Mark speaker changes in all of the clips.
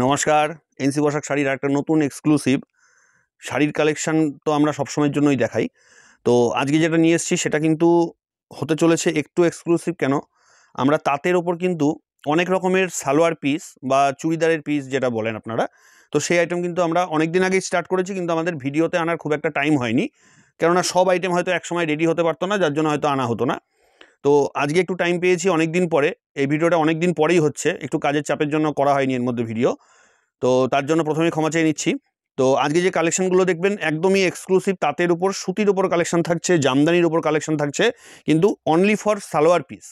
Speaker 1: নমস্কার। এনসি পোশাক শাড়ির একটা নতুন এক্সক্লুসিভ শাড়ির কালেকশন তো আমরা সবসময়ের জন্যই দেখাই। তো আজকে যেটা নিয়ে এসেছি সেটা কিন্তু হতে চলেছে একটু এক্সক্লুসিভ। কেন? আমরা তাঁতের ওপর কিন্তু অনেক রকমের সালোয়ার পিস বা চুড়িদারের পিস যেটা বলেন আপনারা, তো সেই আইটেম কিন্তু আমরা অনেক দিন আগেই স্টার্ট করেছি, কিন্তু আমাদের ভিডিওতে আনার খুব একটা টাইম হয়নি, কেননা সব আইটেম হয়তো একসময় রেডি হতে পারতো না, যার জন্য হয়তো আনা হতো না। তো আজকে একটু টাইম পেয়েছি অনেক দিন পরে। এই ভিডিওটা অনেক দিন পরেই হচ্ছে, একটু কাজের চাপের জন্য করা হয়নি এর মধ্যে ভিডিও, তো তার জন্য প্রথমে ক্ষমা চেয়ে নিচ্ছি। তো আজকে যে কালেকশনগুলো দেখবেন একদমই এক্সক্লুসিভ, তাঁতের উপর সুতির উপর কালেকশন থাকছে, জামদানির উপর কালেকশন থাকছে, কিন্তু অনলি ফর সালোয়ার পিস।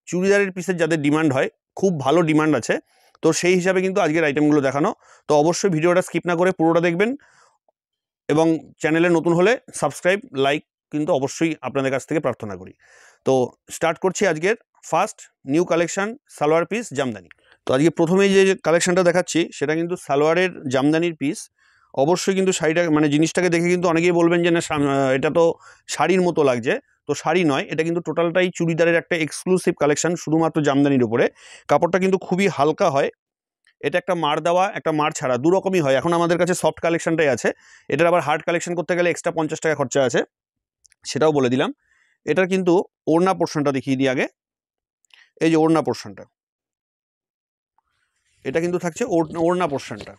Speaker 1: চুড়িদারের পিসের যাদের ডিমান্ড হয়, খুব ভালো ডিমান্ড আছে, তো সেই হিসাবে কিন্তু আজকের আইটেমগুলো দেখানো। তো অবশ্যই ভিডিওটা স্কিপ না করে পুরোটা দেখবেন, এবং চ্যানেলে নতুন হলে সাবস্ক্রাইব লাইক কিন্তু অবশ্যই আপনাদের কাছ থেকে প্রার্থনা করি। তো স্টার্ট করছি আজকের first new collection, salwar piece Jamdani. তো আজকে প্রথমেই যে কালেকশনটা দেখাচ্ছি সেটা কিন্তু সালোয়ারের জামদানির পিস। অবশ্যই কিন্তু শাড়িটা মানে জিনিসটাকে দেখে কিন্তু অনেকেই বলবেন যে না এটা তো শাড়ির মতো লাগছে, তো শাড়ি নয়, এটা কিন্তু টোটালটাই চুড়িদারের একটা এক্সক্লুসিভ কালেকশন শুধুমাত্র জামদানির উপরে। কাপড়টা কিন্তু খুবই হালকা হয়, এটা একটা মার দেওয়া একটা মার ছাড়া দু রকমই হয়। এখন আমাদের কাছে সফট কালেকশনটাই আছে, এটার আবার হার্ড কালেকশন করতে গেলে এক্সট্রা 50 টাকা খরচা আছে, সেটাও বলে দিলাম। এটার কিন্তু ওড়না পোর্শনটা দেখিয়ে দিই আগে। এই যে ওড়না পোর্শনটা, এটা কিন্তু থাকছে ওড়না পোর্শনটা,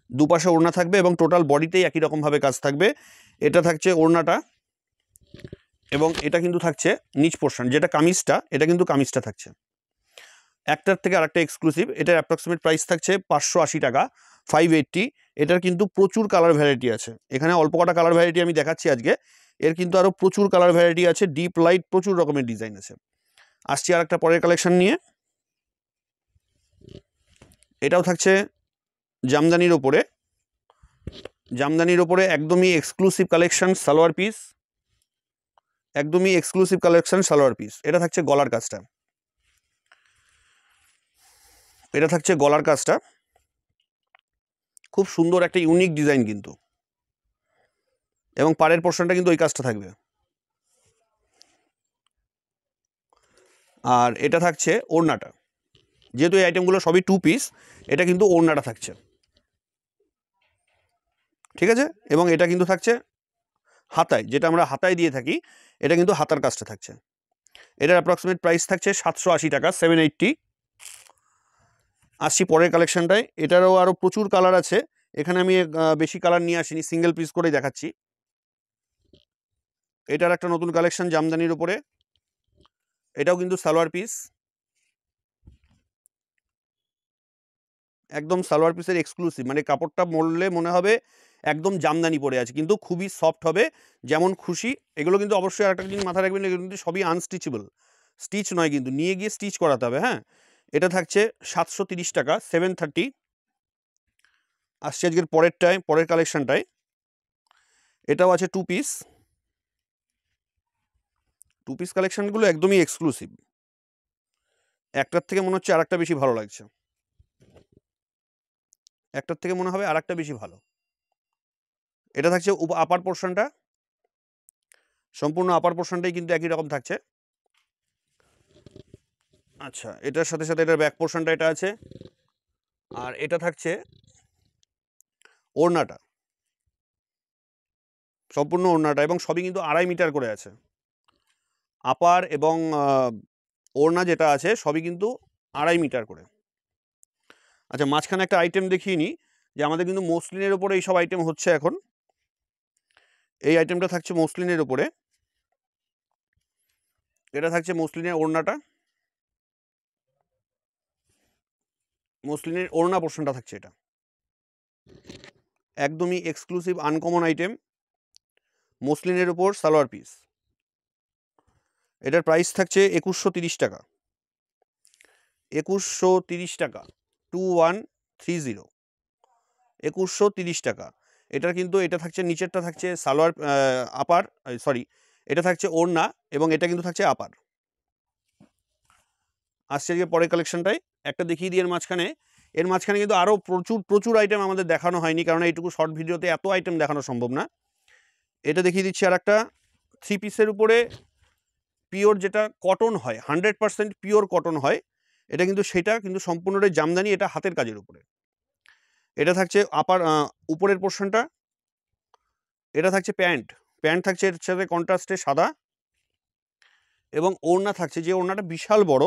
Speaker 1: দুপাশে ওড়না থাকবে এবং টোটাল বডিতেই একই রকমভাবে কাজ থাকবে। এটা থাকছে ওড়নাটা, এবং এটা কিন্তু থাকছে নিচ পোর্শন যেটা কামিজটা, এটা কিন্তু কামিজটা থাকছে একটার থেকে আরেকটা এক্সক্লুসিভ। এটার অ্যাপ্রক্সিমেট প্রাইস থাকছে 580 টাকা, 580। এটার কিন্তু প্রচুর কালার ভ্যারাইটি আছে, এখানে অল্প কটা কালার ভ্যারাইটি আমি দেখাচ্ছি আজকে, এর কিন্তু আরও প্রচুর কালার ভ্যারাইটি আছে, ডিপ লাইট প্রচুর রকমের ডিজাইন আছে। আসছি আর একটা পরের কালেকশন নিয়ে। এটাও থাকছে জামদানির ওপরে, জামদানির ওপরে একদমই এক্সক্লুসিভ কালেকশন সালোয়ার পিস, একদমই এক্সক্লুসিভ কালেকশন সালোয়ার পিস। এটা থাকছে গলার কাজটা, এটা থাকছে গলার কাজটা, খুব সুন্দর একটা ইউনিক ডিজাইন কিন্তু, এবং পাড়ের পোর্শনটা কিন্তু ওই কাজটা থাকবে। আর এটা থাকছে ওড়নাটা, যেহেতু এই আইটেমগুলো সবই টু পিস, এটা কিন্তু ওড়নাটা থাকছে, ঠিক আছে। এবং এটা কিন্তু থাকছে হাতায়, যেটা আমরা হাতায় দিয়ে থাকি, এটা কিন্তু হাতার কাজটা থাকছে। এটার অ্যাপ্রক্সিমেট প্রাইস থাকছে 780 টাকা, 780। আসছি পরের কালেকশনটায়, এটারও আরও প্রচুর কালার আছে, এখানে আমি বেশি কালার নিয়ে আসিনি, সিঙ্গেল পিস করেই দেখাচ্ছি। এটার একটা নতুন কালেকশন জামদানির উপরে, এটাও কিন্তু সালোয়ার পিস, একদম সালোয়ার পিসের এক্সক্লুসিভ, মানে কাপড়টা মরলে মনে হবে একদম জামদানি পরে আছে, কিন্তু খুবই সফট হবে, যেমন খুশি। এগুলো কিন্তু অবশ্যই আরেকটা জিনিস মাথায় রাখবেন, এগুলো কিন্তু সবই আনস্টিচেবল, স্টিচ নয়, কিন্তু নিয়ে গিয়ে স্টিচ করাতে হবে। হ্যাঁ, এটা থাকছে 730 টাকা, 730। আসছে আজকের পরের কালেকশনটায়, এটাও আছে টু পিস। টু পিস কালেকশনগুলো একদমই এক্সক্লুসিভ, একটার থেকে মনে হচ্ছে আরেকটা বেশি ভালো লাগছে, একটার থেকে মনে হবে আরেকটা বেশি ভালো। এটা থাকছে আপার পোর্শনটা, সম্পূর্ণ আপার পোর্শনটাই কিন্তু একই রকম থাকছে। আচ্ছা, এটার সাথে সাথে এটার ব্যাক পোর্শনটা এটা আছে, আর এটা থাকছে ওড়নাটা, সম্পূর্ণ ওড়নাটা, এবং সবই কিন্তু 2.5 মিটার করে আছে। আপার এবং ওড়না যেটা আছে সবই কিন্তু 2.5 মিটার করে। আচ্ছা, মাঝখানে একটা আইটেম দেখিয়ে নিই, যে আমাদের কিন্তু মসলিনের ওপরে এইসব আইটেম হচ্ছে এখন। এই আইটেমটা থাকছে মসলিনের ওপরে, এটা থাকছে মসলিনের ওড়নাটা, মসলিনের ওড়না পোর্শনটা থাকছে এটা, একদমই এক্সক্লুসিভ আনকমন আইটেম, মসলিনের ওপর সালোয়ার পিস। এটার প্রাইস থাকছে 2130 টাকা, 2130 টাকা, 2130, 2130 টাকা। এটার কিন্তু এটা থাকছে নিচেরটা থাকছে সালোয়ার আপার, সরি, এটা থাকছে ওড়না, এবং এটা কিন্তু থাকছে আপার। আসছে যে পরের কালেকশনটাই একটা দেখিয়ে দিয়ে এর মাঝখানে কিন্তু আরও প্রচুর আইটেম আমাদের দেখানো হয়নি, কারণ এইটুকু শর্ট ভিডিওতে এত আইটেম দেখানো সম্ভব না। এটা দেখিয়ে দিচ্ছি আর একটা থ্রি পিসের উপরে পিওর, যেটা কটন হয়, 100% পিওর কটন হয়, এটা কিন্তু সেটা কিন্তু সম্পূর্ণটাই জামদানি, এটা হাতের কাজের উপরে। এটা থাকছে আপার উপরের পোর্শনটা, এটা থাকছে প্যান্ট, প্যান্ট থাকছে এর সাথে কন্ট্রাস্টে সাদা, এবং ওড়না থাকছে, যে ওড়নাটা বিশাল বড়,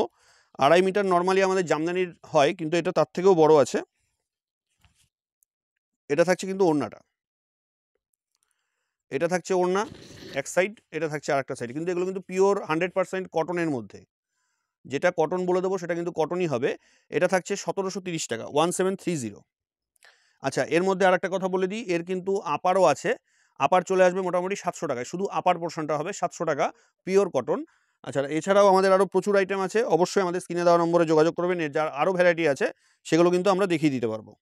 Speaker 1: 2.5 মিটার নর্মালি আমাদের জামদানির হয়, কিন্তু এটা তার থেকেও বড় আছে। এটা থাকছে কিন্তু ওড়নাটা, এটা থাকছে ওড়না এক সাইড, এটা থাকছে আরেকটা সাইড, কিন্তু এগুলো কিন্তু পিওর 100% কটনের মধ্যে, যেটা কটন বলে দেবো সেটা কিন্তু কটনই হবে। এটা থাকছে 1730 টাকা, 1730। আচ্ছা, এর মধ্যে আরেকটা কথা বলে দিই, এর কিন্তু আপারও আছে, আপার চলে আসবে মোটামুটি 700 টাকায়, শুধু আপার পোর্শনটা হবে 700 টাকা, পিওর কটন। আচ্ছা, এছাড়াও আমাদের আরও প্রচুর আইটেম আছে, অবশ্যই আমাদের স্ক্রিনে দেওয়া নম্বরে যোগাযোগ করবেন, এর যার আরও ভ্যারাইটি আছে সেগুলো কিন্তু আমরা দেখিয়ে দিতে পারবো।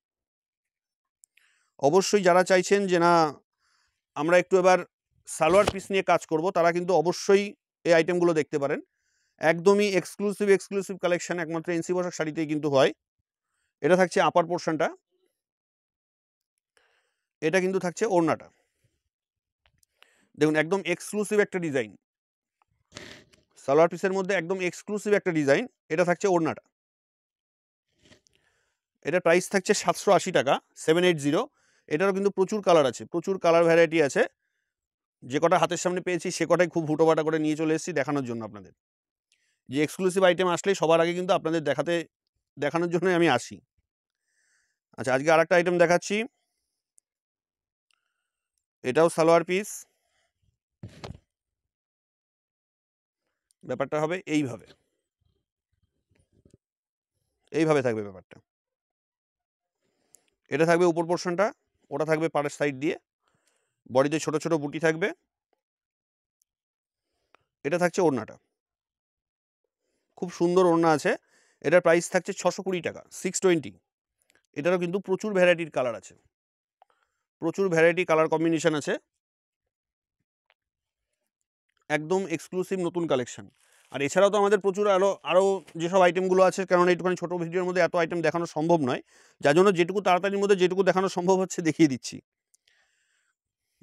Speaker 1: অবশ্যই যারা চাইছেন যে না আমরা একটু এবার সালোয়ার পিস নিয়ে কাজ করব, তারা কিন্তু অবশ্যই এই আইটেমগুলো দেখতে পারেন। একদমই এক্সক্লুসিভ কালেকশন, একমাত্র এনসি পোশাক শাড়িতেই কিন্তু হয়। এটা থাকছে আপার পোর্শনটা, এটা কিন্তু থাকছে ওড়নাটা। দেখুন একদম এক্সক্লুসিভ একটা ডিজাইন, সালোয়ার পিসের মধ্যে একদম এক্সক্লুসিভ একটা ডিজাইন। এটা থাকছে ওড়নাটা, এটা প্রাইস থাকছে 780 টাকা, 780। এটারও কিন্তু প্রচুর কালার আছে, প্রচুর কালার ভ্যারাইটি আছে, যে কটা হাতের সামনে পেয়েছি সে কটাই খুব হুটোপাটা করে নিয়ে চলে এসেছি দেখানোর জন্য আপনাদের। যে এক্সক্লুসিভ আইটেম আসলে সবার আগে কিন্তু আপনাদের দেখানোর জন্যই আমি আসি। আচ্ছা, আজকে আরেকটা আইটেম দেখাচ্ছি, এটাও সালোয়ার পিস। ব্যাপারটা হবে এইভাবে, এইভাবে থাকবে ব্যাপারটা। এটা থাকবে উপর পোর্শনটা, ওটা থাকবে পাড়ের সাইড দিয়ে, বডিতে ছোট ছোট বুটি থাকবে। এটা থাকছে ওড়নাটা, খুব সুন্দর ওড়না আছে। এটার প্রাইস থাকছে 620 টাকা, 620। এটারও কিন্তু প্রচুর ভ্যারাইটির কালার আছে, প্রচুর ভ্যারাইটি কালার কম্বিনেশন আছে, একদম এক্সক্লুসিভ নতুন কালেকশন। আর এছাড়াও তো আমাদের প্রচুর আরও যেসব আইটেমগুলো আছে, কারণ এইটুখানি ছোটো ভিডিওর মধ্যে এত আইটেম দেখানো সম্ভব নয়, যার জন্য যেটুকু তাড়াতাড়ির মধ্যে যেটুকু দেখানো সম্ভব হচ্ছে দেখিয়ে দিচ্ছি।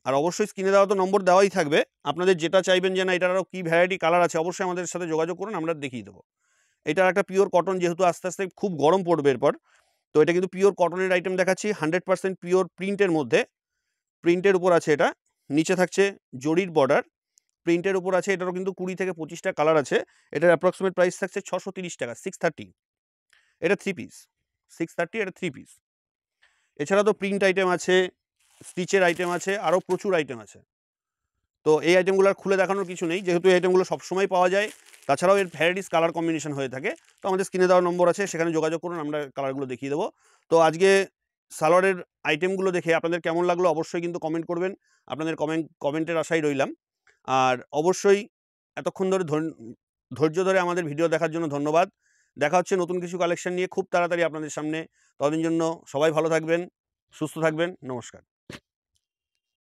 Speaker 1: আর অবশ্যই স্ক্রিনে দেওয়া তো নম্বর দেওয়াই থাকবে, আপনাদের যেটা চাইবেন যে না এটার আরও কী ভ্যারাইটি কালার আছে, অবশ্যই আমাদের সাথে যোগাযোগ করুন, আমরা দেখিয়ে দেবো। এটার একটা পিওর কটন, যেহেতু আস্তে আস্তে খুব গরম পড়বে এরপর, তো এটা কিন্তু পিওর কটনের আইটেম দেখাচ্ছি, 100% পিওর প্রিন্টের মধ্যে, প্রিন্টের উপর আছে এটা, নিচে থাকছে জরির বর্ডার, প্রিন্টের উপর আছে। এটারও কিন্তু 20 থেকে 25টা কালার আছে। এটার অ্যাপ্রক্সিমেট প্রাইস থাকছে 630 টাকা, 630। এটা 3 পিস, 630, এটা 3 পিস। এছাড়া তো প্রিন্ট আইটেম আছে, স্টিচের আইটেম আছে, আরও প্রচুর আইটেম আছে। তো এই আইটেমগুলো আর খুলে দেখানোর কিছু নেই, যেহেতু এই আইটেমগুলো সবসময় পাওয়া যায়, তাছাড়াও এর ভ্যারাইটিস কালার কম্বিনেশন হয়ে থাকে। তো আমাদের স্ক্রিনে দেওয়ার নম্বর আছে, সেখানে যোগাযোগ করুন, আমরা কালারগুলো দেখিয়ে দেবো। তো আজকে সালোয়ারের আইটেমগুলো দেখে আপনাদের কেমন লাগলো অবশ্যই কিন্তু কমেন্ট করবেন, আপনাদের কমেন্টের আশাই রইলাম। আর অবশ্যই এতক্ষণ ধরে ধৈর্য ধরে আমাদের ভিডিও দেখার জন্য ধন্যবাদ। দেখা হচ্ছে নতুন কিছু কালেকশন নিয়ে খুব তাড়াতাড়ি আপনাদের সামনে। ততদিন জন্য সবাই ভালো থাকবেন, সুস্থ থাকবেন, নমস্কার।